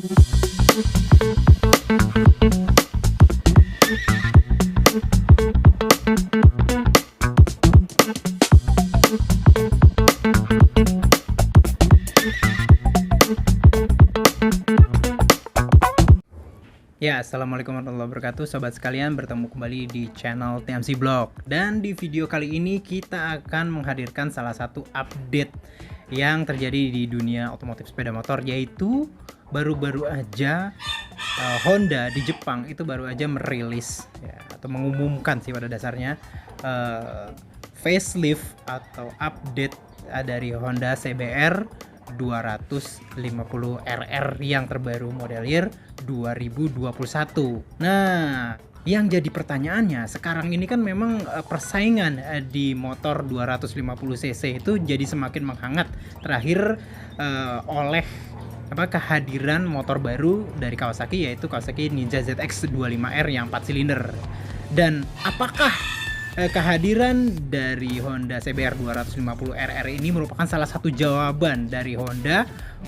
Ya, assalamualaikum warahmatullahi wabarakatuh, sobat sekalian, bertemu kembali di channel TMC Blog. Dan di video kali ini kita akan menghadirkan salah satu update yang terjadi di dunia otomotif sepeda motor, yaitu baru-baru aja Honda di Jepang itu baru aja merilis ya, atau mengumumkan sih pada dasarnya facelift atau update dari Honda CBR 250RR yang terbaru model year 2021. Nah, yang jadi pertanyaannya sekarang ini kan memang persaingan di motor 250cc itu jadi semakin menghangat terakhir oleh kehadiran motor baru dari Kawasaki, yaitu Kawasaki Ninja ZX25R yang 4 silinder. Dan apakah kehadiran dari Honda CBR 250RR ini merupakan salah satu jawaban dari Honda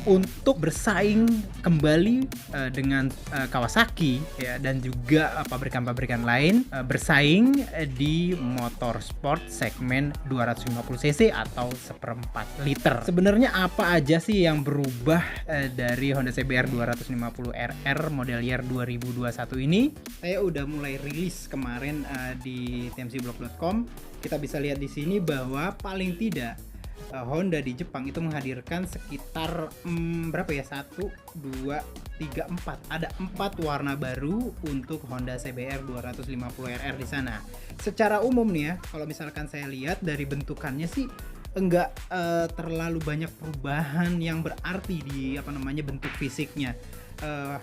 untuk bersaing kembali dengan Kawasaki ya, dan juga pabrikan-pabrikan lain bersaing di motor sport segmen 250cc atau 1/4 liter. Sebenarnya apa aja sih yang berubah dari Honda CBR 250RR model year 2021 ini? Saya udah mulai rilis kemarin di tmcblog.com. Kita bisa lihat di sini bahwa paling tidak Honda di Jepang itu menghadirkan sekitar 1, 2, 3, 4. Ada 4 warna baru untuk Honda CBR 250RR di sana. Secara umum nih ya, kalau misalkan saya lihat dari bentukannya sih enggak terlalu banyak perubahan yang berarti di bentuk fisiknya.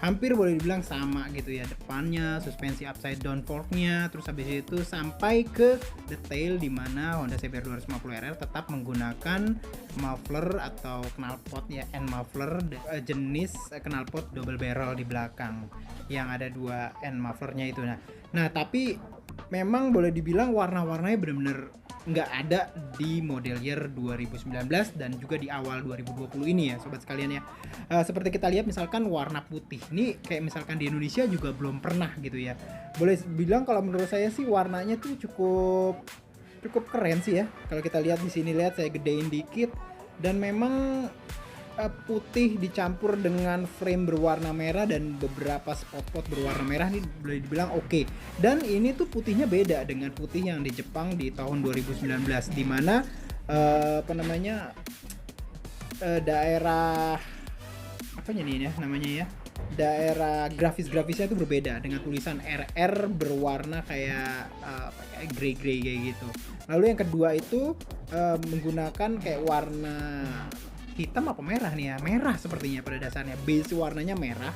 Hampir boleh dibilang sama gitu ya, depannya suspensi upside down forknya, terus habis itu sampai ke detail di mana Honda CBR 250RR tetap menggunakan muffler atau knalpot ya, end muffler jenis knalpot double barrel di belakang yang ada 2 end mufflernya itu. Nah tapi memang boleh dibilang warna-warnanya benar-benar nggak ada di model year 2019 dan juga di awal 2020 ini ya sobat sekalian ya. Seperti kita lihat misalkan warna putih ini kayak misalkan di Indonesia juga belum pernah gitu ya. Boleh bilang kalau menurut saya sih warnanya tuh cukup keren sih ya. Kalau kita lihat di sini, lihat saya gedein dikit, dan memang putih dicampur dengan frame berwarna merah dan beberapa spot-spot berwarna merah ini boleh dibilang oke. Dan ini tuh putihnya beda dengan putih yang di Jepang di tahun 2019 di mana daerah daerah grafisnya itu berbeda dengan tulisan RR berwarna kayak grey kayak gitu. Lalu yang kedua itu menggunakan kayak warna hitam apa merah nih ya, merah sepertinya pada dasarnya. Base warnanya merah,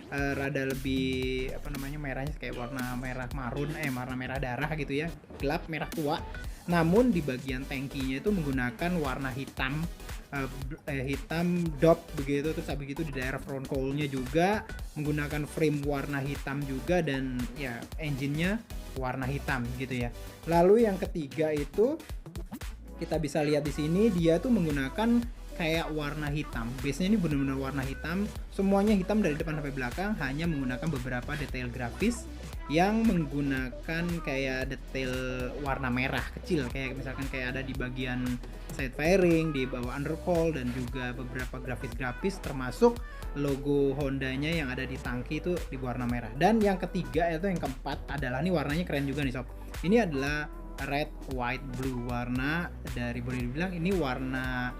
rada lebih merahnya kayak warna merah marun, warna merah darah gitu ya, gelap merah tua. Namun di bagian tangkinya itu menggunakan warna hitam, hitam dop begitu. Terus habis itu di daerah front cowl-nya juga menggunakan frame warna hitam juga, dan ya engine-nya warna hitam gitu ya. Lalu yang ketiga itu kita bisa lihat di sini dia tuh menggunakan kayak warna hitam. Base-nya ini benar-benar warna hitam, semuanya hitam dari depan sampai belakang, hanya menggunakan beberapa detail grafis yang menggunakan kayak detail warna merah kecil, kayak misalkan kayak ada di bagian side fairing, di bawah undercowl, dan juga beberapa grafis termasuk logo Hondanya yang ada di tangki itu di warna merah. Dan yang ketiga itu yang keempat adalah, ini warnanya keren juga nih sob. Ini adalah red, white, blue, warna dari, boleh dibilang ini warna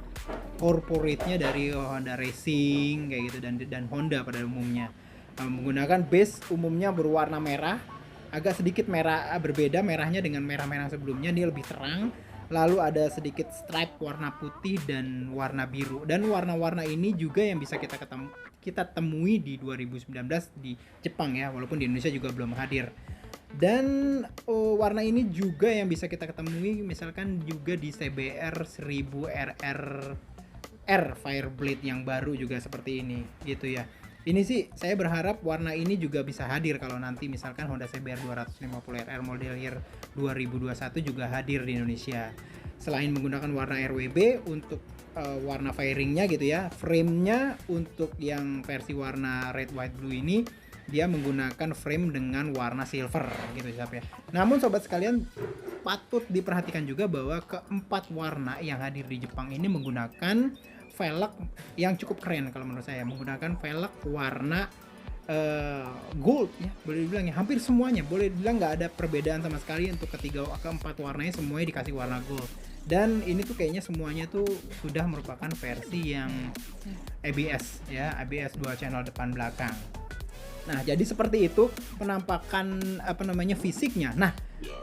corporate-nya dari Honda Racing kayak gitu, dan Honda pada umumnya menggunakan base umumnya berwarna merah, agak sedikit merah berbeda merahnya dengan merah-merah sebelumnya, dia lebih terang. Lalu ada sedikit stripe warna putih dan warna biru, dan warna-warna ini juga yang bisa kita temui di 2019 di Jepang ya, walaupun di Indonesia juga belum hadir. Dan warna ini juga yang bisa kita ketemui misalkan juga di CBR 1000RR Fireblade yang baru juga seperti ini gitu ya. Ini sih saya berharap warna ini juga bisa hadir kalau nanti misalkan Honda CBR 250RR model year 2021 juga hadir di Indonesia. selain menggunakan warna RWB untuk warna fairingnya gitu ya, frame-nya untuk yang versi warna red white blue ini dia menggunakan frame dengan warna silver gitu sob ya. Namun sobat sekalian, patut diperhatikan juga bahwa keempat warna yang hadir di Jepang ini menggunakan velg yang cukup keren kalau menurut saya, menggunakan velg warna gold ya, boleh dibilang ya, hampir semuanya boleh dibilang nggak ada perbedaan sama sekali untuk keempat warnanya, semuanya dikasih warna gold. Dan ini tuh kayaknya semuanya tuh sudah merupakan versi yang ABS ya, ABS dual channel depan belakang. Nah, jadi seperti itu penampakan fisiknya. Nah,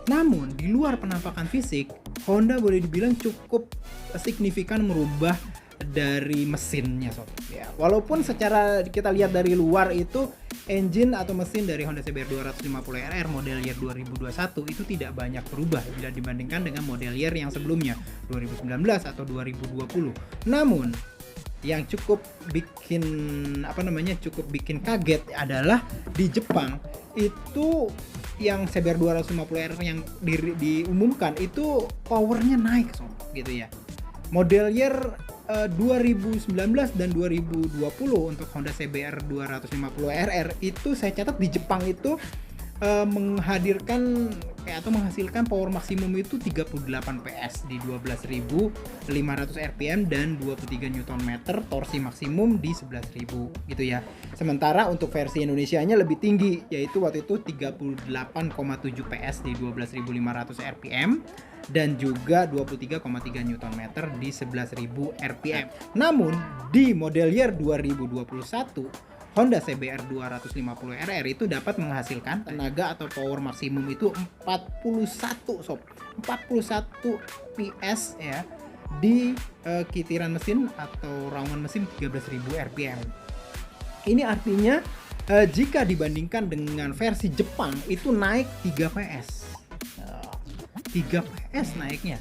namun di luar penampakan fisik, Honda boleh dibilang cukup signifikan merubah dari mesinnya sob ya. Walaupun secara kita lihat dari luar itu engine atau mesin dari Honda CBR 250RR model year 2021 itu tidak banyak berubah bila dibandingkan dengan model year yang sebelumnya 2019 atau 2020. Namun yang cukup bikin kaget adalah di Jepang itu yang CBR 250RR yang diumumkan itu powernya naik sob gitu ya. Model year 2019 dan 2020 untuk Honda CBR 250RR itu saya catat di Jepang itu menghasilkan power maksimum itu 38 PS di 12.500 RPM dan 23 Nm, torsi maksimum di 11.000 gitu ya. Sementara untuk versi Indonesianya lebih tinggi, yaitu waktu itu 38,7 PS di 12.500 RPM dan juga 23,3 Nm di 11.000 RPM. Namun di model year 2021 Honda CBR 250RR itu dapat menghasilkan tenaga atau power maksimum itu 41 PS ya di kitiran mesin atau raungan mesin 13.000 RPM. Ini artinya jika dibandingkan dengan versi Jepang itu naik 3 PS. 3 PS naiknya.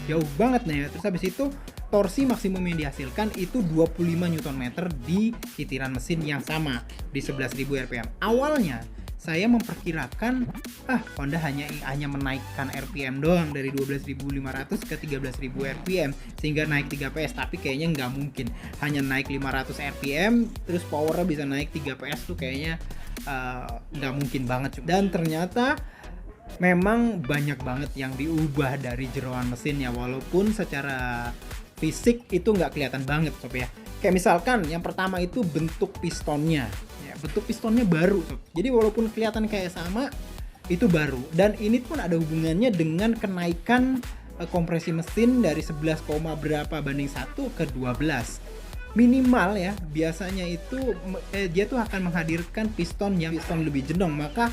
Jauh banget nih ya. Terus habis itu torsi maksimum yang dihasilkan itu 25 Nm di kitiran mesin yang sama di 11.000 RPM. Awalnya saya memperkirakan Honda hanya menaikkan RPM doang dari 12.500 ke 13.000 RPM sehingga naik 3 PS, tapi kayaknya nggak mungkin. Hanya naik 500 RPM terus powernya bisa naik 3 PS tuh kayaknya nggak mungkin banget. Dan ternyata memang banyak banget yang diubah dari jeroan mesinnya, walaupun secara fisik itu nggak kelihatan banget sob ya. Kayak misalkan yang pertama itu bentuk pistonnya ya, bentuk pistonnya baru sob. Jadi walaupun kelihatan kayak sama, itu baru. Dan ini pun ada hubungannya dengan kenaikan kompresi mesin dari 11, berapa banding 1 ke 12 minimal ya. Biasanya itu dia tuh akan menghadirkan piston lebih jendong, maka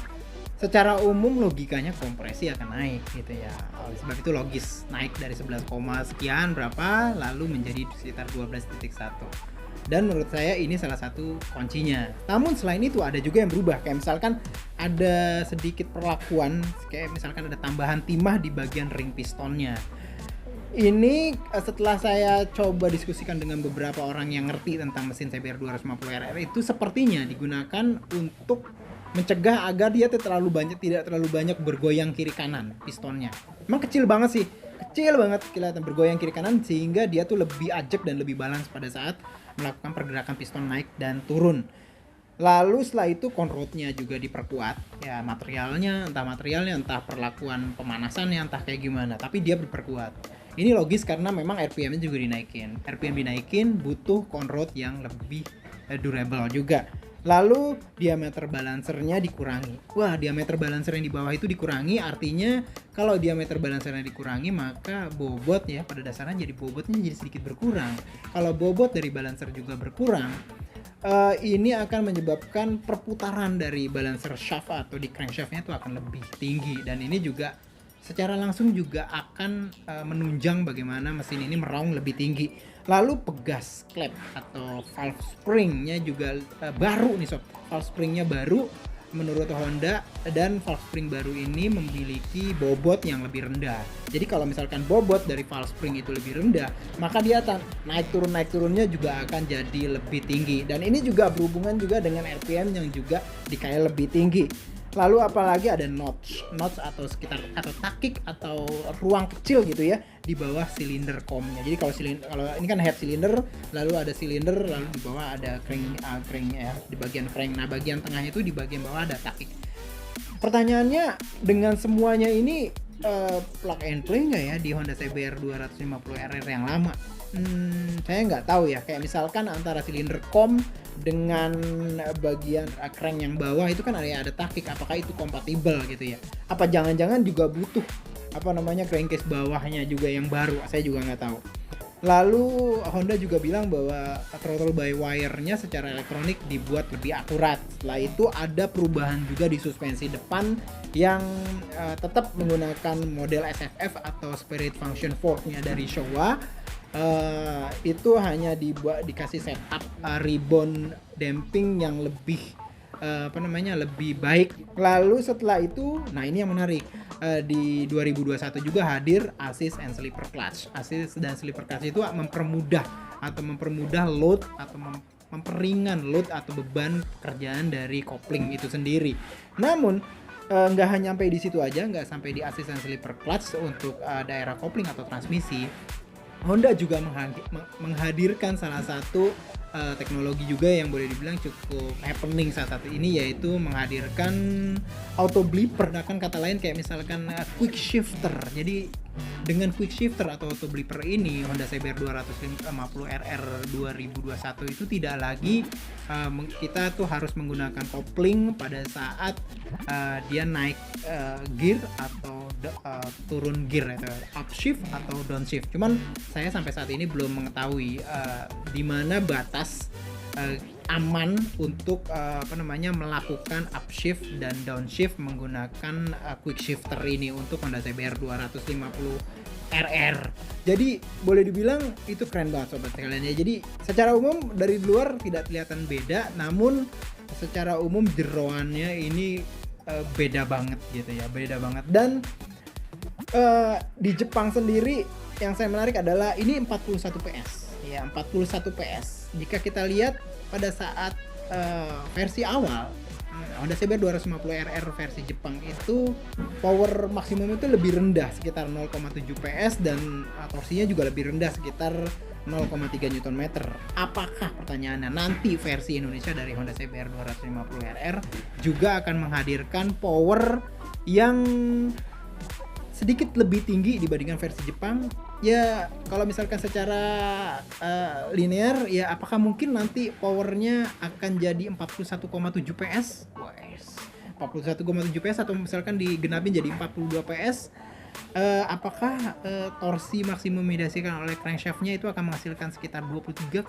secara umum logikanya kompresi akan naik gitu ya. Oleh sebab itu logis naik dari 11, sekian berapa lalu menjadi sekitar 12.1. Dan menurut saya ini salah satu kuncinya. Namun selain itu ada juga yang berubah, kayak misalkan ada sedikit perlakuan, kayak misalkan ada tambahan timah di bagian ring pistonnya. Ini setelah saya coba diskusikan dengan beberapa orang yang ngerti tentang mesin CBR 250RR itu sepertinya digunakan untuk mencegah agar dia tidak terlalu banyak bergoyang kiri kanan pistonnya. Emang kecil banget kelihatan bergoyang kiri kanan sehingga dia tuh lebih ajak dan lebih balance pada saat melakukan pergerakan piston naik dan turun. Lalu setelah itu conrodnya juga diperkuat ya, materialnya entah perlakuan pemanasannya entah kayak gimana, tapi dia diperkuat. Ini logis karena memang RPM-nya juga dinaikin. RPM dinaikin butuh conrod yang lebih durable juga. Lalu diameter balancernya dikurangi. Wah, diameter balancer yang di bawah itu dikurangi, artinya kalau diameter balancernya dikurangi maka bobot ya pada dasarnya bobotnya jadi sedikit berkurang. Kalau bobot dari balancer juga berkurang, ini akan menyebabkan perputaran dari balancer shaft atau di crankshaftnya itu akan lebih tinggi, dan ini juga secara langsung juga akan menunjang bagaimana mesin ini meraung lebih tinggi. Lalu pegas klep atau valve springnya juga baru nih sob. Valve springnya baru menurut Honda, dan valve spring baru ini memiliki bobot yang lebih rendah. Jadi kalau misalkan bobot dari valve spring itu lebih rendah, maka dia naik turunnya juga akan jadi lebih tinggi. Dan ini juga berhubungan juga dengan RPM yang juga dikaya lebih tinggi. Lalu apalagi ada notch atau sekitar atau takik atau ruang kecil gitu ya di bawah silinder komnya. Jadi kalau ini kan head cylinder, lalu ada silinder, lalu di bawah ada crank ya, di bagian crank. Nah, bagian tengahnya itu di bagian bawah ada takik. Pertanyaannya, dengan semuanya ini plug and play nggak ya di Honda CBR 250RR yang lama? Saya nggak tahu ya. Kayak misalkan antara silinder kom dengan bagian crank yang bawah itu kan ada takik. Apakah itu kompatibel gitu ya? Apa jangan-jangan juga butuh crankcase bawahnya juga yang baru? Saya juga nggak tahu. Lalu Honda juga bilang bahwa throttle by wire-nya secara elektronik dibuat lebih akurat. Setelah itu ada perubahan juga di suspensi depan yang tetap menggunakan model SFF atau Spirit Function Fork-nya dari Showa. Itu hanya dikasih setup rebound damping yang lebih lebih baik. Lalu setelah itu, nah ini yang menarik, di 2021 juga hadir assist and sleeper clutch. Assist dan sleeper clutch itu mempermudah load atau memperingan load atau beban kerjaan dari kopling itu sendiri. Namun nggak hanya sampai di situ aja, nggak sampai di assist and sleeper clutch untuk daerah kopling atau transmisi. Honda juga menghadirkan salah satu teknologi juga yang boleh dibilang cukup happening saat ini, yaitu menghadirkan auto blipper. Nah, kan kata lain kayak misalkan quick shifter. Jadi dengan quick shifter atau auto blipper ini, Honda CBR 250RR 2021 itu tidak lagi kita tuh harus menggunakan kopling pada saat dia naik gear atau turun gear, atau upshift atau downshift. Cuman saya sampai saat ini belum mengetahui di mana batas aman untuk melakukan upshift dan downshift menggunakan quick shifter ini untuk Honda CBR 250RR. Jadi boleh dibilang itu keren banget sobat sekalian ya. Jadi secara umum dari luar tidak kelihatan beda, namun secara umum jeroannya ini beda banget gitu ya, beda banget. Dan di Jepang sendiri yang saya menarik adalah ini 41 PS ya, 41 PS. Jika kita lihat pada saat versi awal Honda CBR 250RR versi Jepang itu power maksimum itu lebih rendah sekitar 0,7 PS dan torsinya juga lebih rendah sekitar 0,3 Nm. Apakah pertanyaannya nanti versi Indonesia dari Honda CBR 250RR juga akan menghadirkan power yang sedikit lebih tinggi dibandingkan versi Jepang? Ya, kalau misalkan secara linear, ya apakah mungkin nanti powernya akan jadi 41,7 PS? 41,7 PS atau misalkan digenapin jadi 42 PS? Apakah torsi maksimum yang dihasilkan oleh crankshaftnya itu akan menghasilkan sekitar 23,3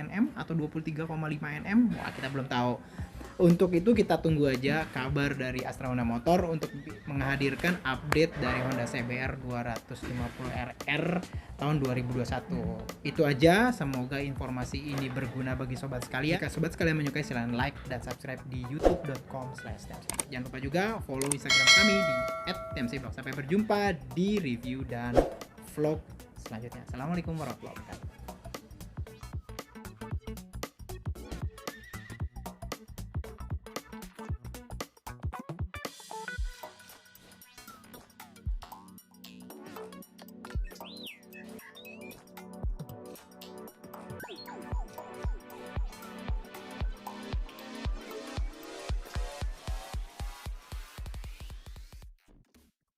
Nm atau 23,5 Nm? Wah, kita belum tahu. Untuk itu kita tunggu aja kabar dari Astra Honda Motor untuk menghadirkan update dari Honda CBR 250RR tahun 2021. Itu aja, semoga informasi ini berguna bagi sobat sekalian. Jika sobat sekalian menyukai, silahkan like dan subscribe di youtube.com/tmcblog. Jangan lupa juga follow Instagram kami di @tmcblog. Sampai berjumpa di review dan vlog selanjutnya. Assalamualaikum warahmatullahi wabarakatuh.